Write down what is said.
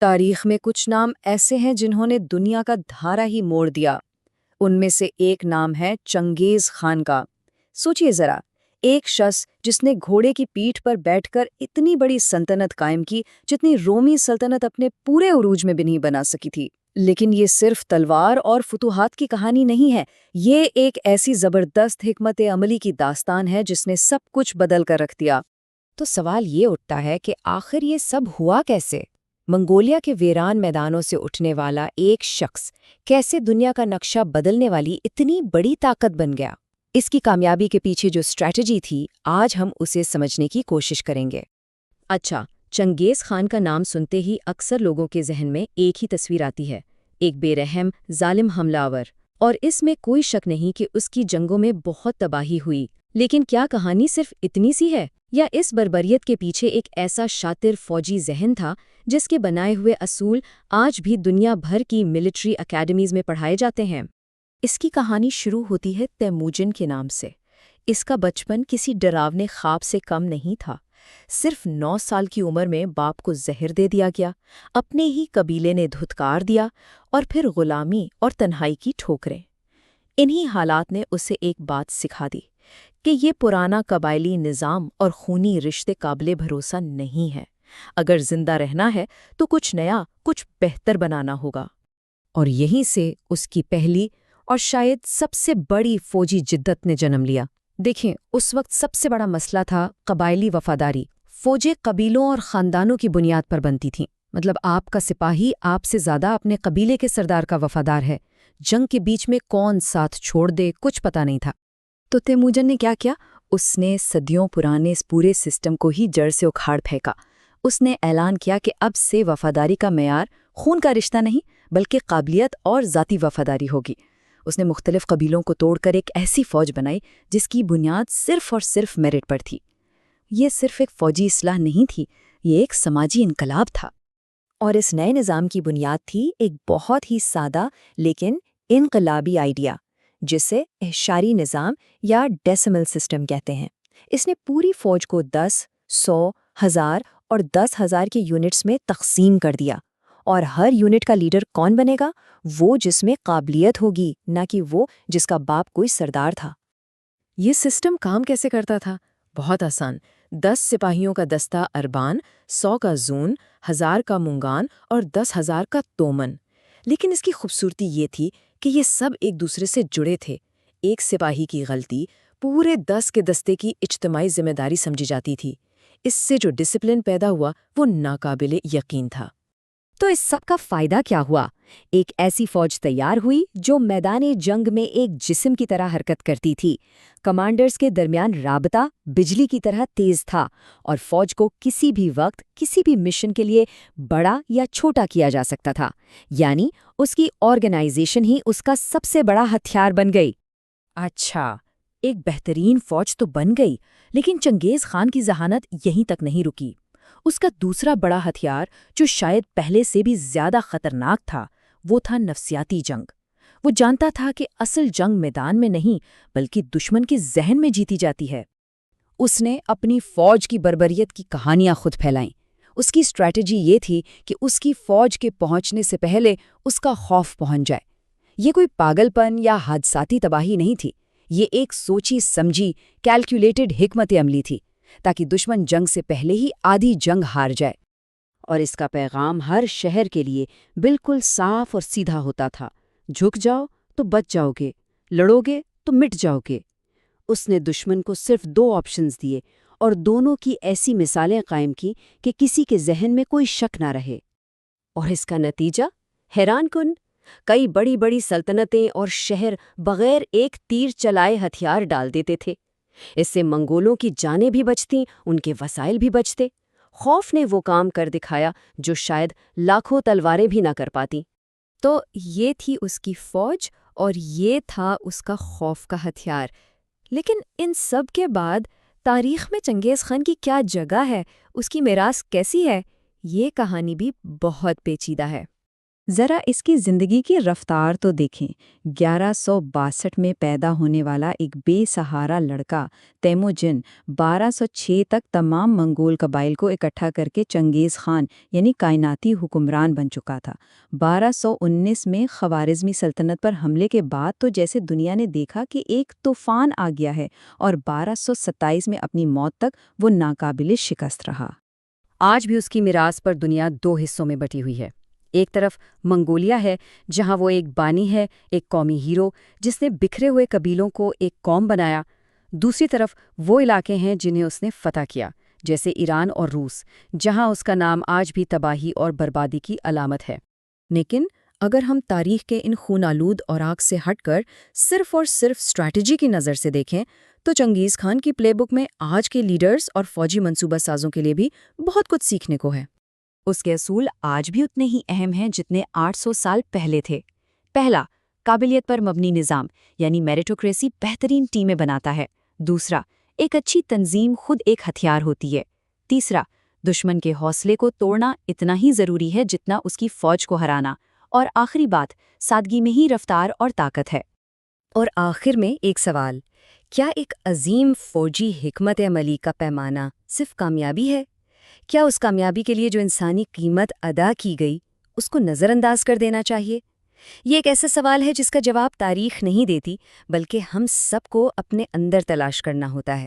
تاریخ میں کچھ نام ایسے ہیں جنہوں نے دنیا کا دھارا ہی موڑ دیا۔ ان میں سے ایک نام ہے چنگیز خان کا۔ سوچئے ذرا، ایک شخص جس نے گھوڑے کی پیٹھ پر بیٹھ کر اتنی بڑی سلطنت قائم کی جتنی رومی سلطنت اپنے پورے عروج میں بھی نہیں بنا سکی تھی۔ لیکن یہ صرف تلوار اور فتوحات کی کہانی نہیں ہے، یہ ایک ایسی زبردست حکمت عملی کی داستان ہے جس نے سب کچھ بدل کر رکھ دیا۔ تو سوال یہ اٹھتا ہے کہ آخر یہ سب ہوا کیسے؟ منگولیا کے ویران میدانوں سے اٹھنے والا ایک شخص کیسے دنیا کا نقشہ بدلنے والی اتنی بڑی طاقت بن گیا؟ اس کی کامیابی کے پیچھے جو اسٹریٹجی تھی، آج ہم اسے سمجھنے کی کوشش کریں گے۔ اچھا، چنگیز خان کا نام سنتے ہی اکثر لوگوں کے ذہن میں ایک ہی تصویر آتی ہے، ایک بے رحم، ظالم حملہ آور، اور اس میں کوئی شک نہیں کہ اس کی جنگوں میں بہت تباہی ہوئی۔ لیکن کیا کہانی صرف اتنی سی ہے؟ یا اس بربریت کے پیچھے ایک ایسا شاطر فوجی ذہن تھا جس کے بنائے ہوئے اصول آج بھی دنیا بھر کی ملٹری اکیڈمیز میں پڑھائے جاتے ہیں؟ اس کی کہانی شروع ہوتی ہے تیموجن کے نام سے۔ اس کا بچپن کسی ڈراونے خواب سے کم نہیں تھا۔ صرف 9 سال کی عمر میں باپ کو زہر دے دیا گیا، اپنے ہی قبیلے نے دھتکار دیا، اور پھر غلامی اور تنہائی کی ٹھوکریں۔ انہی حالات نے اسے ایک بات سکھا دی کہ یہ پرانا قبائلی نظام اور خونی رشتے قابل بھروسہ نہیں ہے۔ اگر زندہ رہنا ہے تو کچھ نیا، کچھ بہتر بنانا ہوگا۔ اور یہیں سے اس کی پہلی اور شاید سب سے بڑی فوجی جدت نے جنم لیا۔ دیکھیں، اس وقت سب سے بڑا مسئلہ تھا قبائلی وفاداری۔ فوجیں قبیلوں اور خاندانوں کی بنیاد پر بنتی تھیں، مطلب آپ کا سپاہی آپ سے زیادہ اپنے قبیلے کے سردار کا وفادار ہے۔ جنگ کے بیچ میں کون ساتھ چھوڑ دے کچھ پتہ نہیں تھا۔ تو تیموجن نے کیا کیا؟ اس نے صدیوں پرانے اس پورے سسٹم کو ہی جڑ سے اکھاڑ پھینکا۔ اس نے اعلان کیا کہ اب سے وفاداری کا معیار خون کا رشتہ نہیں بلکہ قابلیت اور ذاتی وفاداری ہوگی۔ اس نے مختلف قبیلوں کو توڑ کر ایک ایسی فوج بنائی جس کی بنیاد صرف اور صرف میرٹ پر تھی۔ یہ صرف ایک فوجی اصلاح نہیں تھی، یہ ایک سماجی انقلاب تھا۔ اور اس نئے نظام کی بنیاد تھی ایک بہت ہی سادہ لیکن انقلابی آئیڈیا، جسے اعشاری نظام یا ڈیسیمل سسٹم کہتے ہیں۔ اس نے پوری فوج کو 10، 100، 1000 اور 10,000 کے یونٹس میں تقسیم کر دیا، اور ہر یونٹ کا لیڈر کون بنے گا؟ وہ جس میں قابلیت ہوگی، نہ کہ وہ جس کا باپ کوئی سردار تھا۔ یہ سسٹم کام کیسے کرتا تھا؟ بہت آسان۔ 10 سپاہیوں کا دستہ اربان، 100 کا زون، 1000 کا منگان اور 10,000 کا تومن۔ لیکن اس کی خوبصورتی یہ تھی کہ یہ سب ایک دوسرے سے جڑے تھے۔ ایک سپاہی کی غلطی پورے 10 کے دستے کی اجتماعی ذمہ داری سمجھی جاتی تھی۔ اس سے جو ڈسپلن پیدا ہوا وہ ناقابل یقین تھا۔ تو اس سب کا فائدہ کیا ہوا؟ ایک ایسی فوج تیار ہوئی جو میدان جنگ میں ایک جسم کی طرح حرکت کرتی تھی۔ کمانڈرز کے درمیان رابطہ بجلی کی طرح تیز تھا، اور فوج کو کسی بھی وقت کسی بھی مشن کے لیے بڑا یا چھوٹا کیا جا سکتا تھا۔ یعنی اس کی آرگنائزیشن ہی اس کا سب سے بڑا ہتھیار بن گئی۔ اچھا، ایک بہترین فوج تو بن گئی، لیکن چنگیز خان کی ذہانت یہیں تک نہیں رکی۔ اس کا دوسرا بڑا ہتھیار، جو شاید پہلے سے بھی زیادہ خطرناک تھا، وہ تھا نفسیاتی جنگ۔ وہ جانتا تھا کہ اصل جنگ میدان میں نہیں بلکہ دشمن کے ذہن میں جیتی جاتی ہے۔ اس نے اپنی فوج کی بربریت کی کہانیاں خود پھیلائیں۔ اس کی اسٹریٹجی یہ تھی کہ اس کی فوج کے پہنچنے سے پہلے اس کا خوف پہنچ جائے۔ یہ کوئی پاگل پن یا حادثاتی تباہی نہیں تھی، یہ ایک سوچی سمجھی کیلکولیٹڈ حکمت عملی تھی، تاکہ دشمن جنگ سے پہلے ہی آدھی جنگ ہار جائے۔ اور اس کا پیغام ہر شہر کے لیے بالکل صاف اور سیدھا ہوتا تھا: جھک جاؤ تو بچ جاؤ گے، لڑو گے تو مٹ جاؤ گے۔ اس نے دشمن کو صرف 2 آپشنز دیے، اور دونوں کی ایسی مثالیں قائم کی کہ کسی کے ذہن میں کوئی شک نہ رہے۔ اور اس کا نتیجہ حیران کن۔ کئی بڑی بڑی سلطنتیں اور شہر بغیر ایک تیر چلائے ہتھیار ڈال دیتے تھے۔ اس سے منگولوں کی جانیں بھی بچتیں، ان کے وسائل بھی بچتے۔ خوف نے وہ کام کر دکھایا جو شاید لاکھوں تلواریں بھی نہ کر پاتی۔ تو یہ تھی اس کی فوج، اور یہ تھا اس کا خوف کا ہتھیار۔ لیکن ان سب کے بعد تاریخ میں چنگیز خان کی کیا جگہ ہے، اس کی میراث کیسی ہے؟ یہ کہانی بھی بہت پیچیدہ ہے۔ ذرا اس کی زندگی کی رفتار تو دیکھیں۔ 1162 میں پیدا ہونے والا ایک بے سہارا لڑکا تیموجن 1206 تک تمام منگول قبائل کو اکٹھا کر کے چنگیز خان یعنی کائناتی حکمران بن چکا تھا۔ 1219 میں خوارزمی سلطنت پر حملے کے بعد تو جیسے دنیا نے دیکھا کہ ایک طوفان آ گیا ہے، اور 1227 میں اپنی موت تک وہ ناقابل شکست رہا۔ آج بھی اس کی میراث پر دنیا دو حصوں میں بٹی ہوئی ہے۔ ایک طرف منگولیا ہے، جہاں وہ ایک بانی ہے، ایک قومی ہیرو جس نے بکھرے ہوئے قبیلوں کو ایک قوم بنایا۔ دوسری طرف وہ علاقے ہیں جنہیں اس نے فتح کیا، جیسے ایران اور روس، جہاں اس کا نام آج بھی تباہی اور بربادی کی علامت ہے۔ لیکن اگر ہم تاریخ کے ان خون آلود اوراق سے ہٹ کر صرف اور صرف اسٹریٹجی کی نظر سے دیکھیں تو چنگیز خان کی پلے بک میں آج کے لیڈرز اور فوجی منصوبہ سازوں کے لیے بھی بہت کچھ سیکھنے کو ہے۔ اس کے اصول آج بھی اتنے ہی اہم ہیں جتنے 800 سال پہلے تھے۔ پہلا، قابلیت پر مبنی نظام یعنی میریٹوکریسی بہترین ٹیمیں بناتا ہے۔ دوسرا، ایک اچھی تنظیم خود ایک ہتھیار ہوتی ہے۔ تیسرا، دشمن کے حوصلے کو توڑنا اتنا ہی ضروری ہے جتنا اس کی فوج کو ہرانا۔ اور آخری بات، سادگی میں ہی رفتار اور طاقت ہے۔ اور آخر میں ایک سوال، کیا ایک عظیم فوجی حکمت عملی کا پیمانہ صرف کامیابی ہے؟ کیا اس کامیابی کے لیے جو انسانی قیمت ادا کی گئی اس کو نظر انداز کر دینا چاہیے؟ یہ ایک ایسا سوال ہے جس کا جواب تاریخ نہیں دیتی، بلکہ ہم سب کو اپنے اندر تلاش کرنا ہوتا ہے۔